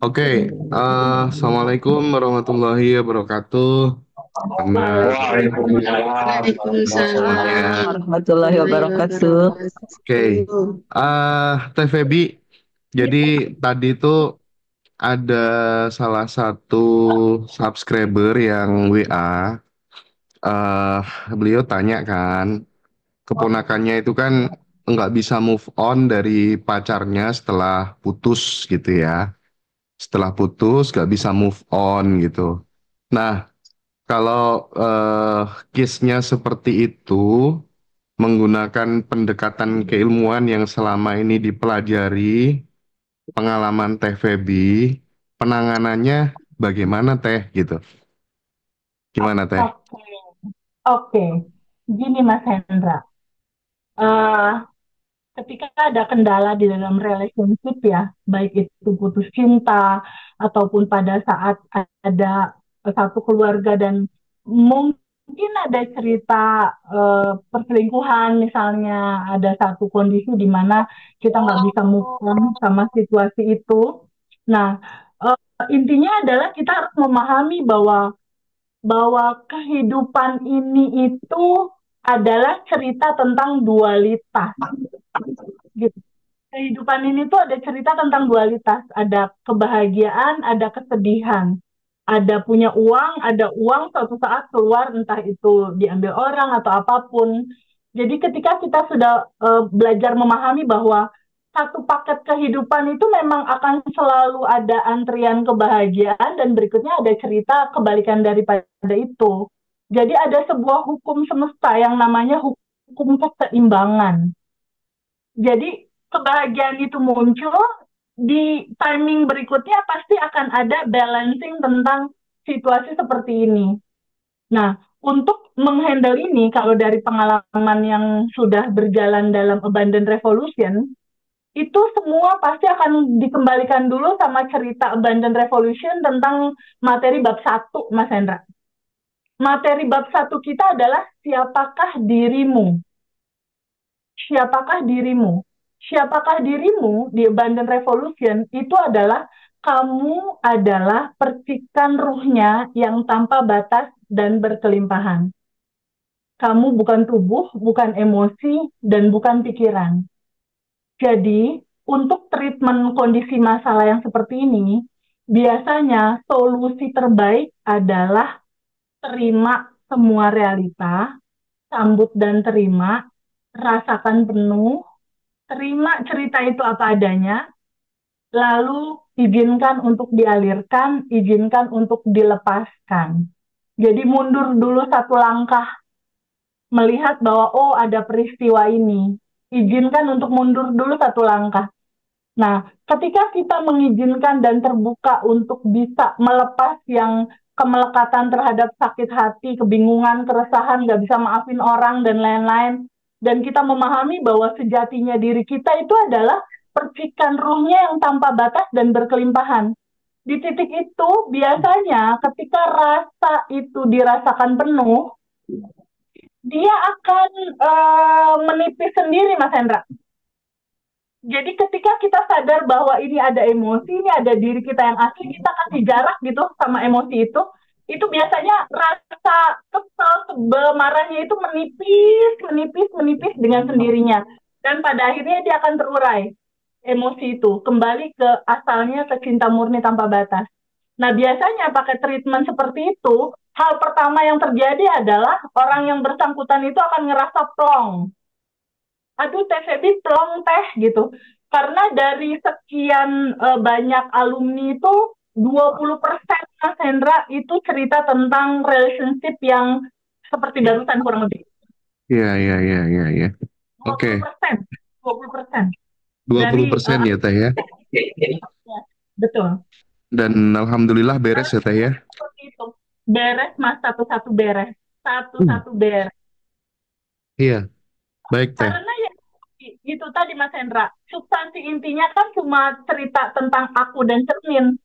Oke, Assalamualaikum warahmatullahi wabarakatuh. Anak Waalaikumsalam semuanya. warahmatullahi Waalaikumsalam warahmatullahi wabarakatuh. Oke, Teh Feby. Jadi tadi tuh ada salah satu subscriber yang WA. eh Beliau tanya kan, keponakannya itu kan nggak bisa move on dari pacarnya setelah putus gitu ya. Setelah putus nggak bisa move on gitu. Nah, kalau case-nya seperti itu, menggunakan pendekatan keilmuan yang selama ini dipelajari, pengalaman Teh Feby, penanganannya bagaimana Teh gitu? Gimana Teh? Oke, oke. Gini Mas Hendra, Eh, ketika ada kendala di dalam relationship ya, baik itu putus cinta ataupun pada saat ada satu keluarga dan mungkin ada cerita perselingkuhan misalnya, ada satu kondisi di mana kita nggak bisa move on sama situasi itu. Nah, eh, intinya adalah kita harus memahami bahwa kehidupan ini itu adalah cerita tentang dualitas gitu. Kehidupan ini tuh ada cerita tentang dualitas, ada kebahagiaan, ada kesedihan. Ada punya uang, ada uang suatu saat keluar entah itu diambil orang atau apapun. Jadi ketika kita sudah belajar memahami bahwa satu paket kehidupan itu memang akan selalu ada antrian kebahagiaan dan berikutnya ada cerita kebalikan daripada itu. Jadi ada sebuah hukum semesta yang namanya hukum keseimbangan. Jadi kebahagiaan itu muncul di timing berikutnya pasti akan ada balancing tentang situasi seperti ini. Nah, untuk menghandle ini, kalau dari pengalaman yang sudah berjalan dalam Abundant Revolution, itu semua pasti akan dikembalikan dulu sama cerita Abundant Revolution tentang materi bab satu, Mas Hendra. Materi bab satu kita adalah siapakah dirimu? Siapakah dirimu? Siapakah dirimu di Abundant Revolution itu adalah kamu adalah percikan ruhnya yang tanpa batas dan berkelimpahan. Kamu bukan tubuh, bukan emosi, dan bukan pikiran. Jadi, untuk treatment kondisi masalah yang seperti ini, biasanya solusi terbaik adalah terima semua realita, sambut dan terima, rasakan penuh, terima cerita itu apa adanya, lalu izinkan untuk dialirkan, izinkan untuk dilepaskan. Jadi mundur dulu satu langkah, melihat bahwa oh ada peristiwa ini. Izinkan untuk mundur dulu satu langkah. Nah, ketika kita mengizinkan dan terbuka untuk bisa melepas yang kemelekatan terhadap sakit hati, kebingungan, keresahan, nggak bisa maafin orang, dan lain-lain, dan kita memahami bahwa sejatinya diri kita itu adalah percikan ruhnya yang tanpa batas dan berkelimpahan. Di titik itu, biasanya ketika rasa itu dirasakan penuh, dia akan menipis sendiri, Mas Hendra. Jadi ketika kita sadar bahwa ini ada emosi, ini ada diri kita yang asli, kita kasih jarak gitu sama emosi itu biasanya rasa kesel, sebel, marahnya itu menipis, menipis, menipis dengan sendirinya. Dan pada akhirnya dia akan terurai emosi itu, kembali ke asalnya, ke cinta murni tanpa batas. Nah biasanya pakai treatment seperti itu, hal pertama yang terjadi adalah orang yang bersangkutan itu akan ngerasa plong, aduh Teh Febi plong teh gitu. Karena dari sekian banyak alumni itu 20% Mas Hendra itu cerita tentang relationship yang seperti barusan kurang lebih. Iya, iya, iya, iya, iya. Dua Oke, puluh persen, 20% dua dari puluh persen ya Teh ya. ya, betul. Dan alhamdulillah beres Karena ya Teh ya. seperti itu. Beres Mas, satu-satu beres. Hmm. Satu-satu beres. Iya, baik Teh. Karena ya itu tadi Mas Hendra, substansi intinya kan cuma cerita tentang aku dan cermin.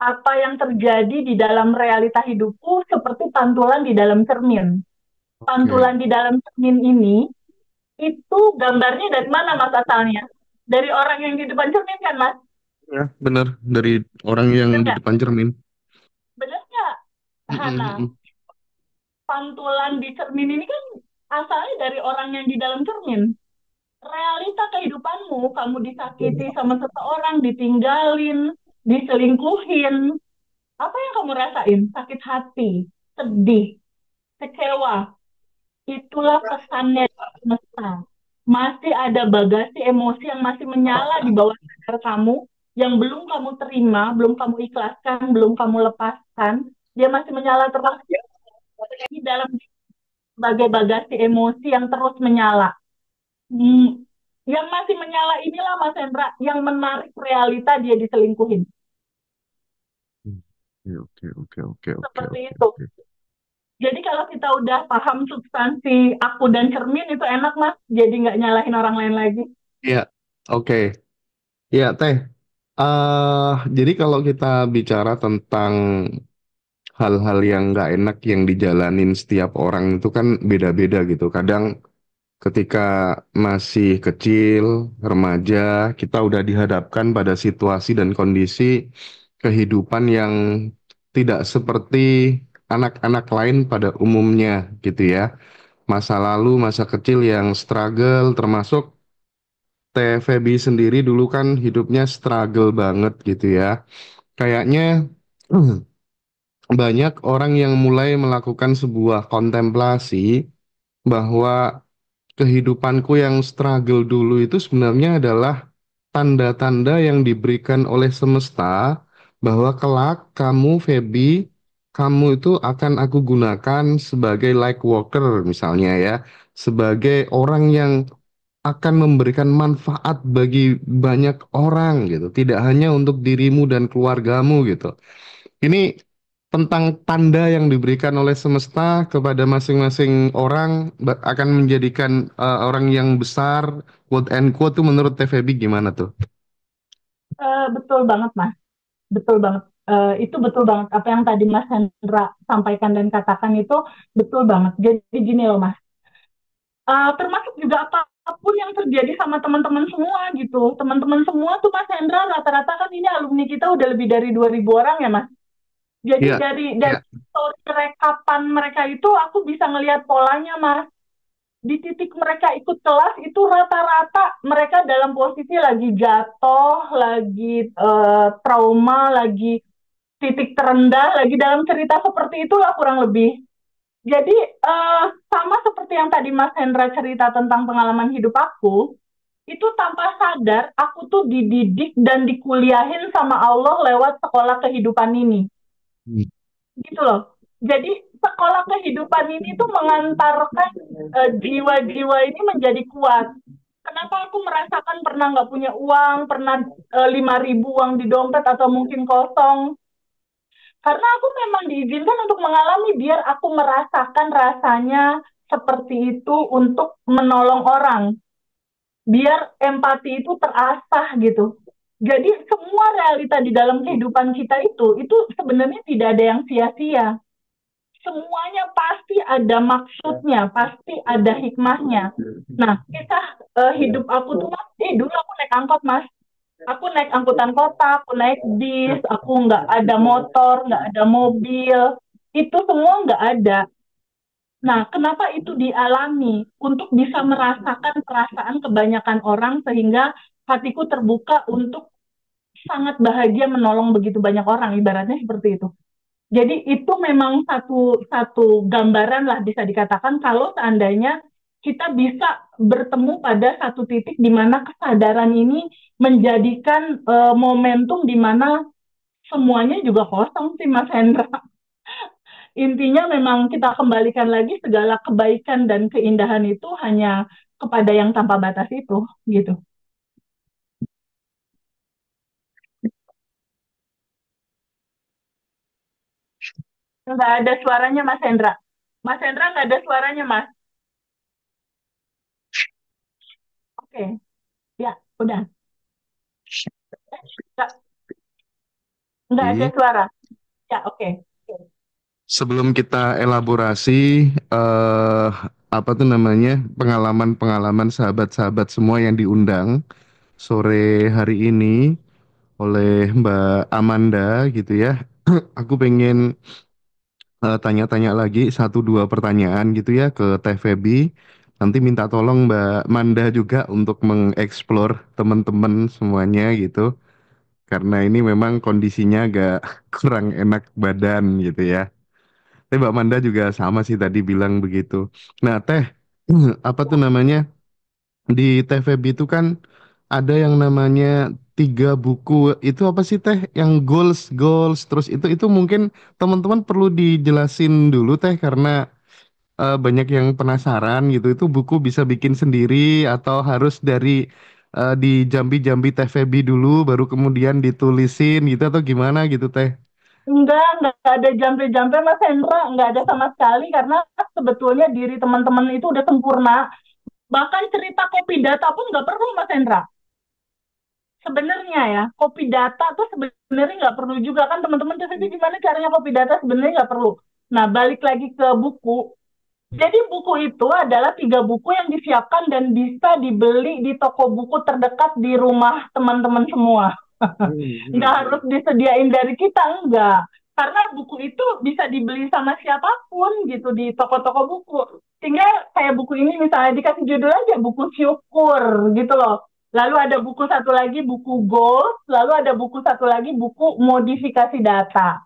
Apa yang terjadi di dalam realita hidupku seperti pantulan di dalam cermin. Oke. Pantulan di dalam cermin ini, itu gambarnya dari mana Mas asalnya? Dari orang yang di depan cermin kan Mas? Ya, bener. Dari orang yang Bener di nggak? depan cermin. Bener nggak, Hana? Mm-mm, Pantulan di cermin ini kan asalnya dari orang yang di dalam cermin. Realita kehidupanmu, kamu disakiti mm-mm. sama seseorang, ditinggalin, diselingkuhin. Apa yang kamu rasain? Sakit hati, sedih, kecewa. Itulah pesannya di semesta. Masih ada bagasi emosi yang masih menyala di bawah sadar kamu, yang belum kamu terima, belum kamu ikhlaskan, belum kamu lepaskan. Dia masih menyala terus di dalam sebagai bagasi emosi yang terus menyala. Hmm, yang masih menyala inilah Mas Hendra yang menarik realita dia diselingkuhin. Oke, oke, oke, oke, Seperti oke, itu. oke. Jadi kalau kita udah paham substansi aku dan cermin itu enak Mas. Jadi nggak nyalahin orang lain lagi. Iya, oke. Iya, Teh. Jadi kalau kita bicara tentang hal-hal yang nggak enak yang dijalanin setiap orang itu kan beda-beda gitu. Kadang ketika masih kecil, remaja, kita udah dihadapkan pada situasi dan kondisi kehidupan yang tidak seperti anak-anak lain pada umumnya gitu ya. Masa lalu, masa kecil yang struggle, termasuk Teh Feby sendiri dulu kan hidupnya struggle banget gitu ya. Kayaknya banyak orang yang mulai melakukan sebuah kontemplasi bahwa kehidupanku yang struggle dulu itu sebenarnya adalah tanda-tanda yang diberikan oleh semesta bahwa kelak kamu, Feby, kamu itu akan aku gunakan sebagai light worker misalnya ya, sebagai orang yang akan memberikan manfaat bagi banyak orang gitu, tidak hanya untuk dirimu dan keluargamu gitu. Ini tentang tanda yang diberikan oleh semesta kepada masing-masing orang akan menjadikan orang yang besar, quote and quote tuh menurut TVB gimana tuh? Betul banget Mas. Betul banget. Itu betul banget. Apa yang tadi Mas Hendra sampaikan dan katakan itu betul banget. Jadi gini loh Mas. Termasuk juga apapun yang terjadi sama teman-teman semua gitu. Teman-teman semua tuh Mas Hendra rata-rata kan ini alumni kita udah lebih dari 2.000 orang ya Mas. Jadi Iya, dari iya. story rekapan mereka itu aku bisa ngelihat polanya Mas. Di titik mereka ikut kelas itu rata-rata mereka dalam posisi lagi jatuh, lagi trauma, lagi titik terendah, lagi dalam cerita seperti itulah kurang lebih. Jadi sama seperti yang tadi Mas Hendra cerita tentang pengalaman hidup aku, itu tanpa sadar aku tuh dididik dan dikuliahin sama Allah lewat sekolah kehidupan ini. Hmm. Gitu loh. Jadi sekolah kehidupan ini tuh mengantarkan jiwa-jiwa ini menjadi kuat. Kenapa aku merasakan pernah nggak punya uang, pernah 5.000 uang di dompet atau mungkin kosong? Karena aku memang diizinkan untuk mengalami biar aku merasakan rasanya seperti itu untuk menolong orang. Biar empati itu terasah gitu. Jadi semua realita di dalam kehidupan kita itu sebenarnya tidak ada yang sia-sia. Semuanya pasti ada maksudnya, pasti ada hikmahnya. Nah, kisah hidup aku tuh mas, dulu aku naik angkot mas, aku naik angkutan kota, aku naik bis, aku nggak ada motor, nggak ada mobil, itu semua nggak ada. Nah, kenapa itu dialami? Untuk bisa merasakan perasaan kebanyakan orang sehingga hatiku terbuka untuk sangat bahagia menolong begitu banyak orang, ibaratnya seperti itu. Jadi itu memang satu satu gambaran lah bisa dikatakan kalau seandainya kita bisa bertemu pada satu titik di mana kesadaran ini menjadikan momentum di mana semuanya juga kosong sih Mas Hendra. Intinya memang kita kembalikan lagi segala kebaikan dan keindahan itu hanya kepada yang tanpa batas itu gitu. Nggak ada suaranya Mas Hendra. Mas Hendra nggak ada suaranya Mas. Oke, ya udah. Nggak, nggak ada Jadi, suara. Ya oke. sebelum kita elaborasi eh apa tuh namanya pengalaman-pengalaman sahabat-sahabat semua yang diundang sore hari ini, oleh Mbak Amanda gitu ya. Aku pengen tanya-tanya lagi satu dua pertanyaan gitu ya ke Teh Feby. Nanti minta tolong Mbak Manda juga untuk mengeksplor teman-teman semuanya gitu. Karena ini memang kondisinya agak kurang enak badan gitu ya. Tapi Mbak Manda juga sama sih tadi bilang begitu. Nah, Teh, apa tuh namanya? Di TVB itu kan ada yang namanya 3 buku. Itu apa sih Teh? Yang goals, goals. Terus itu mungkin teman-teman perlu dijelasin dulu Teh karena banyak yang penasaran gitu. Itu buku bisa bikin sendiri atau harus dari di jambi-jambi TVB dulu baru kemudian ditulisin gitu atau gimana gitu Teh? Enggak ada jampe-jampe Mas Hendra, enggak ada sama sekali karena sebetulnya diri teman-teman itu udah sempurna. Bahkan cerita kopi data pun nggak perlu Mas Hendra. Sebenarnya ya, kopi data tuh sebenarnya nggak perlu juga kan teman-teman. Tapi gimana caranya kopi data sebenarnya nggak perlu. Nah, balik lagi ke buku. Jadi buku itu adalah 3 buku yang disiapkan dan bisa dibeli di toko buku terdekat di rumah teman-teman semua. Nggak harus disediain dari kita, enggak. Karena buku itu bisa dibeli sama siapapun gitu di toko-toko buku. Tinggal kayak buku ini misalnya dikasih judul aja buku syukur gitu loh. Lalu ada buku satu lagi buku goals, lalu ada buku satu lagi buku modifikasi data.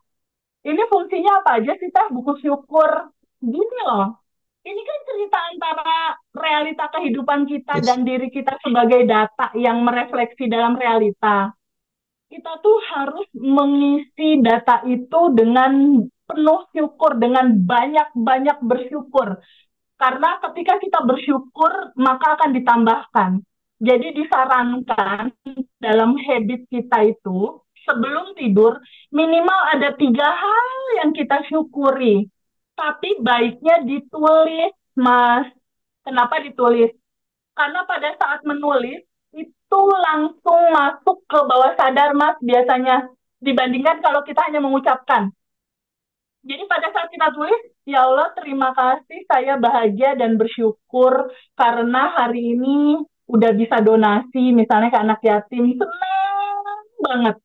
Ini fungsinya apa aja sih Teh buku syukur? Gini loh. Ini kan cerita antara realita kehidupan kita Yes. dan diri kita sebagai data yang merefleksi dalam realita. Kita tuh harus mengisi data itu dengan penuh syukur, dengan banyak-banyak bersyukur. Karena ketika kita bersyukur, maka akan ditambahkan. Jadi disarankan dalam habit kita itu, sebelum tidur, minimal ada 3 hal yang kita syukuri. Tapi baiknya ditulis, Mas. Kenapa ditulis? Karena pada saat menulis itu langsung masuk ke bawah sadar Mas biasanya dibandingkan kalau kita hanya mengucapkan. Jadi pada saat kita tulis, ya Allah terima kasih saya bahagia dan bersyukur karena hari ini udah bisa donasi misalnya ke anak yatim. Senang banget.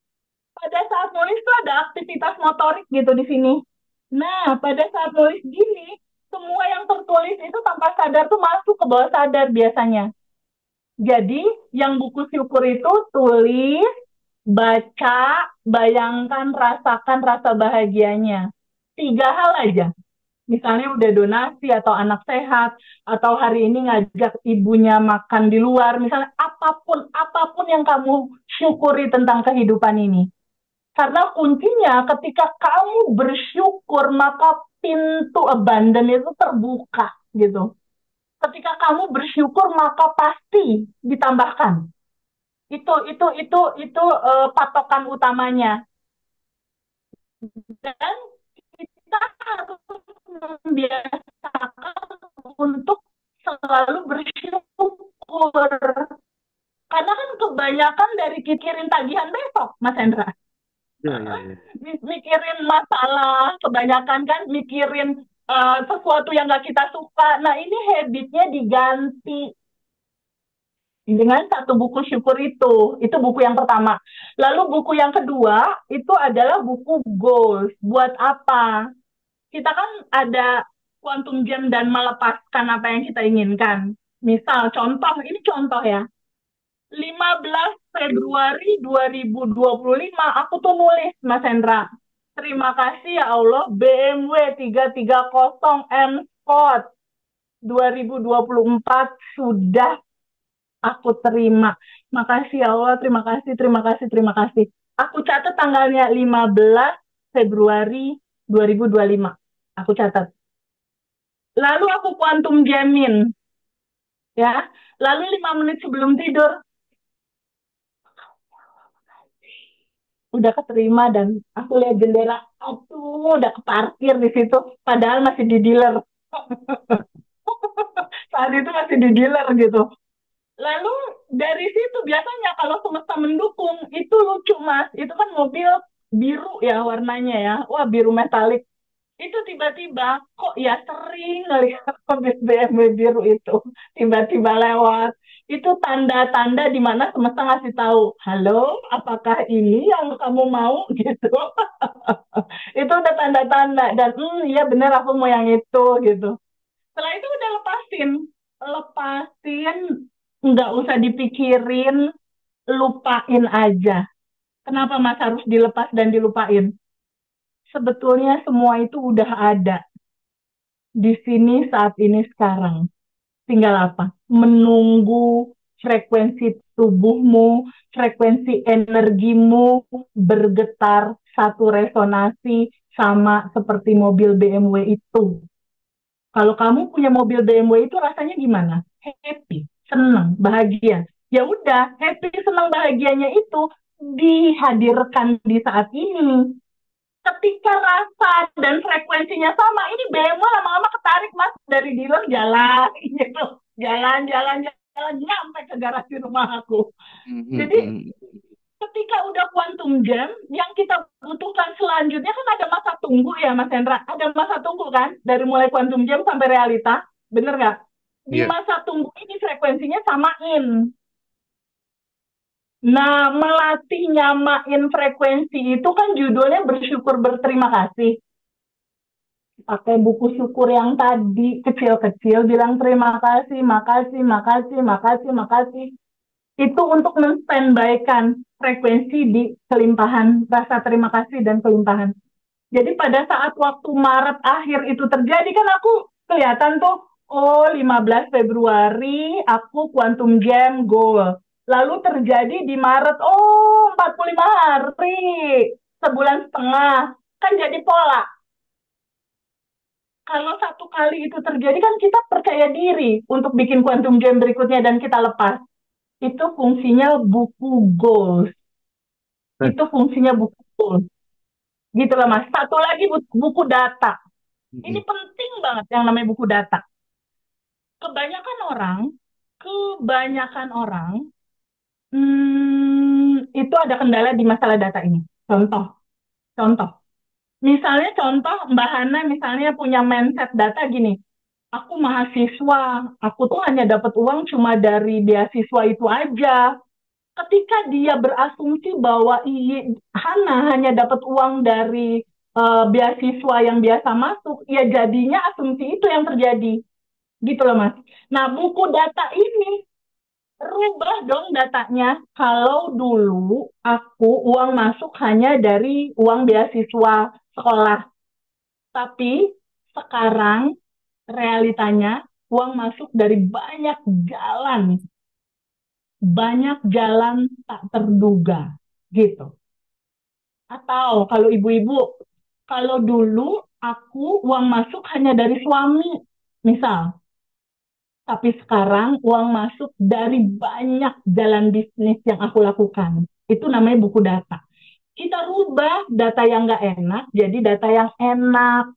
Pada saat nulis tuh ada aktivitas motorik gitu di sini. Nah, pada saat nulis gini, semua yang tertulis itu tanpa sadar tuh masuk ke bawah sadar biasanya. Jadi, yang buku syukur itu tulis, baca, bayangkan, rasakan rasa bahagianya. 3 hal aja. Misalnya udah donasi atau anak sehat, atau hari ini ngajak ibunya makan di luar. Misalnya apapun yang kamu syukuri tentang kehidupan ini. Karena kuncinya ketika kamu bersyukur, maka pintu abundance itu terbuka gitu. Ketika kamu bersyukur maka pasti ditambahkan. Itu patokan utamanya. Dan kita harus membiasakan untuk selalu bersyukur. Karena kan kebanyakan dari mikirin tagihan besok, Mas Hendra. Ya, ya, ya. Mikirin masalah, kebanyakan kan mikirin sesuatu yang nggak kita suka. Nah, ini habitnya diganti dengan satu buku syukur itu. Itu buku yang pertama. Lalu buku yang kedua itu adalah buku goals. Buat apa? Kita kan ada quantum jam dan melepaskan apa yang kita inginkan. Misal contoh, ini contoh ya. 15 Februari 2025 aku tuh nulis Mas Hendra. Terima kasih ya Allah BMW 330 M Sport 2024 sudah aku terima. Makasih ya Allah, terima kasih, terima kasih, terima kasih. Aku catat tanggalnya 15 Februari 2025. Aku catat. Lalu aku kuantum jamin, ya. Lalu 5 menit sebelum tidur, udah keterima dan aku lihat jendela, aduh, udah keparkir di situ. Padahal masih di dealer. Saat itu masih di dealer gitu. Lalu dari situ biasanya kalau semesta mendukung itu lucu Mas. Itu kan mobil biru ya warnanya ya. Wah biru metalik. Itu tiba-tiba kok ya sering ngelihat mobil BMW biru itu. Tiba-tiba lewat. Itu tanda-tanda di mana semesta ngasih tahu, halo, apakah ini yang kamu mau gitu. Itu udah tanda-tanda dan iya bener aku mau yang itu gitu. Setelah itu udah lepasin, lepasin, nggak usah dipikirin, lupain aja. Kenapa Mas harus dilepas dan dilupain? Sebetulnya semua itu udah ada di sini saat ini sekarang. Tinggal apa? Menunggu frekuensi tubuhmu, frekuensi energimu bergetar satu resonasi sama seperti mobil BMW itu. Kalau kamu punya mobil BMW itu rasanya gimana? Happy, senang, bahagia. Ya udah, happy, senang, bahagianya itu dihadirkan di saat ini. Ketika rasa dan frekuensinya sama, ini BMW lama-lama ketarik mas dari dealer jalan gitu, jalan, nyampe ke garasi rumah aku. Jadi Mhm. ketika udah quantum jam, yang kita butuhkan selanjutnya kan ada masa tunggu ya Mas Hendra, ada masa tunggu kan dari mulai quantum jam sampai realita, bener nggak? Di Iya. masa tunggu ini frekuensinya samain. Nah, melatih nyamain frekuensi itu kan judulnya bersyukur berterima kasih. Pakai buku syukur yang tadi kecil-kecil bilang terima kasih, makasih, makasih, makasih, makasih. Itu untuk menstandbykan frekuensi di kelimpahan, rasa terima kasih dan kelimpahan. Jadi pada saat waktu Maret akhir itu terjadi kan aku kelihatan tuh, oh 15 Februari aku quantum jam goal. Lalu terjadi di Maret, oh 45 hari, sebulan setengah. Kan jadi pola. Kalau satu kali itu terjadi kan kita percaya diri untuk bikin quantum jam berikutnya dan kita lepas. Itu fungsinya buku goals. Eh, Itu fungsinya buku goals. Gitu lah Mas. Satu lagi buku data. Ini mhm. penting banget yang namanya buku data. Kebanyakan orang, kebanyakan orang, itu ada kendala di masalah data ini. Contoh, contoh. Misalnya contoh Mbak Hana misalnya punya mindset data gini, aku mahasiswa, aku tuh hanya dapat uang cuma dari beasiswa itu aja. Ketika dia berasumsi bahwa Hana hanya dapat uang dari beasiswa yang biasa masuk, ya jadinya asumsi itu yang terjadi. Gitu loh Mas. Nah, buku data ini rubah dong datanya. Kalau dulu aku uang masuk hanya dari uang beasiswa sekolah, tapi sekarang realitanya uang masuk dari banyak jalan tak terduga gitu. Atau kalau ibu-ibu, kalau dulu aku uang masuk hanya dari suami, misal, tapi sekarang uang masuk dari banyak jalan bisnis yang aku lakukan. Itu namanya buku data. Kita rubah data yang nggak enak jadi data yang enak.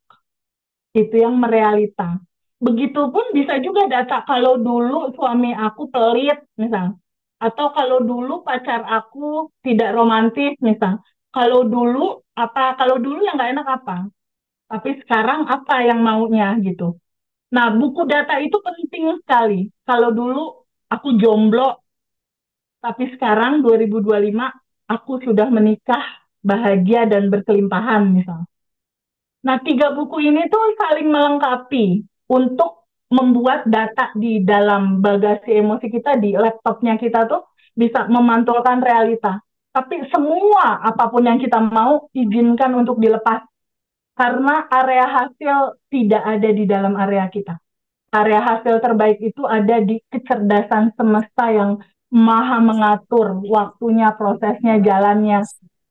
Itu yang merealita. Begitupun bisa juga data kalau dulu suami aku pelit, misal. Atau kalau dulu pacar aku tidak romantis, misal. Kalau dulu apa? Kalau dulu yang nggak enak apa? Tapi sekarang apa yang maunya gitu. Nah, buku data itu penting sekali. Kalau dulu aku jomblo, tapi sekarang 2025 aku sudah menikah, bahagia dan berkelimpahan misal. Nah, tiga buku ini tuh saling melengkapi untuk membuat data di dalam bagasi emosi kita di laptopnya kita tuh bisa memantulkan realita. Tapi semua apapun yang kita mau izinkan untuk dilepas karena area hasil tidak ada di dalam area kita. Area hasil terbaik itu ada di kecerdasan semesta yang maha mengatur waktunya, prosesnya, jalannya.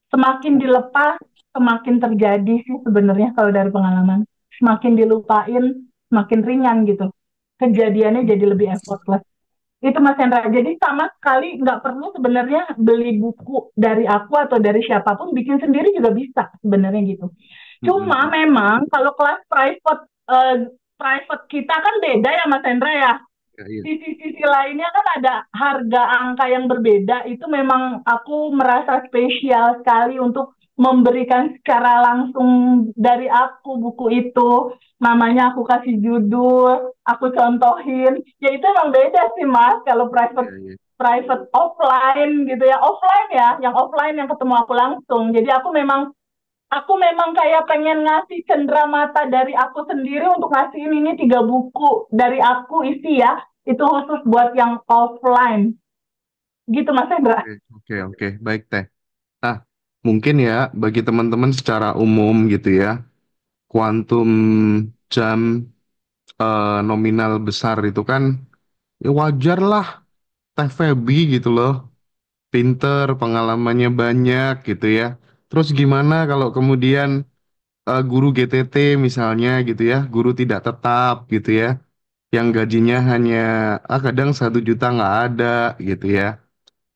Semakin dilepas, semakin terjadi sih sebenarnya kalau dari pengalaman. Semakin dilupain, semakin ringan gitu. Kejadiannya jadi lebih effortless. Itu Mas Hendra. Jadi sama sekali nggak perlu sebenarnya beli buku dari aku atau dari siapapun, bikin sendiri juga bisa sebenarnya gitu. Cuma Mhm. memang kalau kelas private kita kan beda ya Mas Hendra ya. Ya, iya. Sisi-sisi lainnya kan ada harga angka yang berbeda. Itu memang aku merasa spesial sekali untuk memberikan secara langsung dari aku buku itu. namanya aku kasih judul, aku contohin. Ya itu emang beda sih Mas, kalau private Iya, iya. private offline gitu ya. Offline ya, yang offline yang ketemu aku langsung. Jadi aku memang kayak pengen ngasih cenderamata dari aku sendiri untuk ngasihin ini 3 buku dari aku isi ya. Itu khusus buat yang offline. Gitu Mas Hendra. Oke, oke, oke. Baik, Teh. Nah, mungkin ya bagi teman-teman secara umum gitu ya, kuantum jam nominal besar itu kan ya wajar lah Teh Feby gitu loh. Pinter, pengalamannya banyak gitu ya. Terus gimana kalau kemudian guru GTT misalnya gitu ya, guru tidak tetap gitu ya, yang gajinya hanya kadang 1 juta nggak ada gitu ya.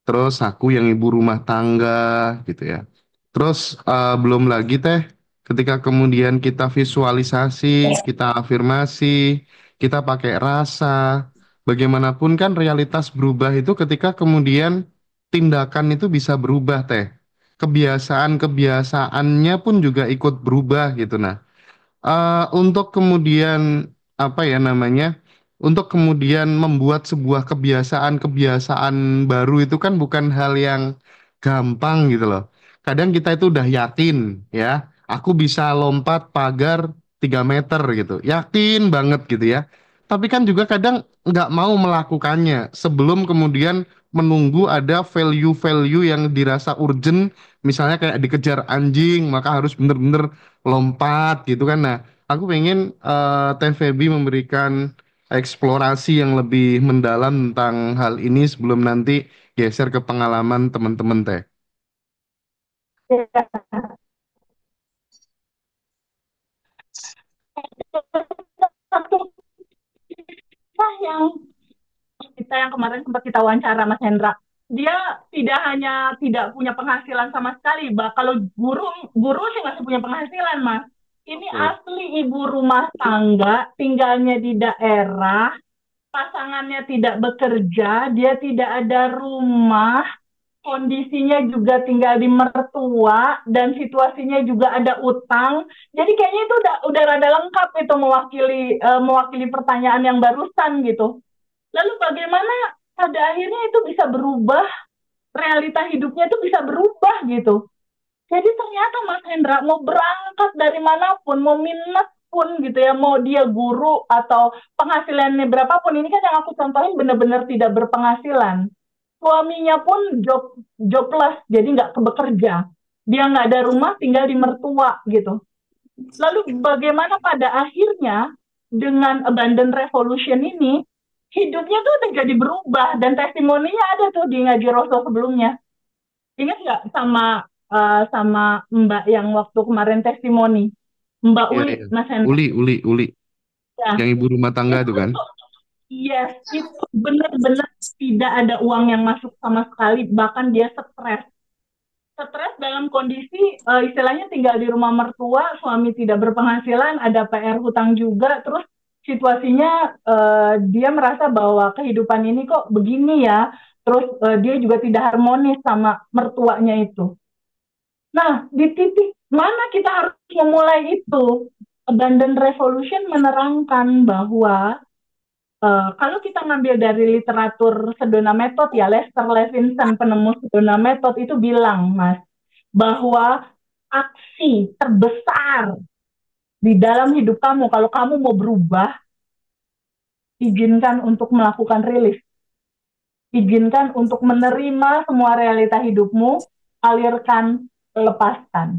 Terus aku yang ibu rumah tangga gitu ya. Terus belum lagi teh, ketika kemudian kita visualisasi, kita afirmasi, kita pakai rasa, bagaimanapun kan realitas berubah itu ketika kemudian tindakan itu bisa berubah teh. Kebiasaan-kebiasaannya pun juga ikut berubah gitu. Nah, untuk kemudian apa ya namanya? Untuk kemudian membuat sebuah kebiasaan-kebiasaan baru itu kan bukan hal yang gampang gitu loh. Kadang kita itu udah yakin ya, aku bisa lompat pagar 3 meter gitu. Yakin banget gitu ya. Tapi kan juga kadang nggak mau melakukannya sebelum kemudian menunggu ada value-value yang dirasa urgent, misalnya kayak dikejar anjing, maka harus bener-bener lompat gitu kan. Nah, aku pengen Teh Feby memberikan eksplorasi yang lebih mendalam tentang hal ini sebelum nanti geser ke pengalaman teman-teman Teh. Satu kisah yang kita yang kemarin sempat kita wawancara Mas Hendra, dia tidak hanya tidak punya penghasilan sama sekali, kalau guru guru sih masih punya penghasilan Mas. Ini Oke. asli ibu rumah tangga, tinggalnya di daerah, pasangannya tidak bekerja, dia tidak ada rumah, kondisinya juga tinggal di mertua dan situasinya juga ada utang. Jadi kayaknya itu udah rada lengkap itu mewakili pertanyaan yang barusan gitu. Lalu bagaimana pada akhirnya itu bisa berubah, realita hidupnya itu bisa berubah gitu. Jadi ternyata Mas Hendra mau berangkat dari manapun, mau minus pun gitu ya, mau dia guru atau penghasilannya berapapun, ini kan yang aku contohin benar-benar tidak berpenghasilan. Suaminya pun jobless, jadi nggak bekerja. Dia nggak ada rumah, tinggal di mertua gitu. Lalu bagaimana pada akhirnya dengan abandon revolution ini hidupnya tuh udah jadi berubah dan testimoninya ada tuh di ngaji Rasul sebelumnya. Ingat nggak sama Mbak yang waktu kemarin testimoni, Mbak Iya, Uli, iya. Mas Hendra. Uli, Uli, Uli. Ya, Yang ibu rumah tangga itu itu kan? tuh yes, itu benar-benar tidak ada uang yang masuk sama sekali, bahkan dia stres dalam kondisi istilahnya tinggal di rumah mertua, suami tidak berpenghasilan, ada PR hutang juga, terus situasinya dia merasa bahwa kehidupan ini kok begini ya, terus dia juga tidak harmonis sama mertuanya itu. Nah, di titik mana kita harus memulai itu? Abandon Revolution menerangkan bahwa kalau kita ngambil dari literatur Sedona Method ya, Lester Levinson penemu Sedona Method itu bilang, Mas, bahwa aksi terbesar di dalam hidup kamu, kalau kamu mau berubah, izinkan untuk melakukan rilis. Izinkan untuk menerima semua realita hidupmu, alirkan, lepaskan.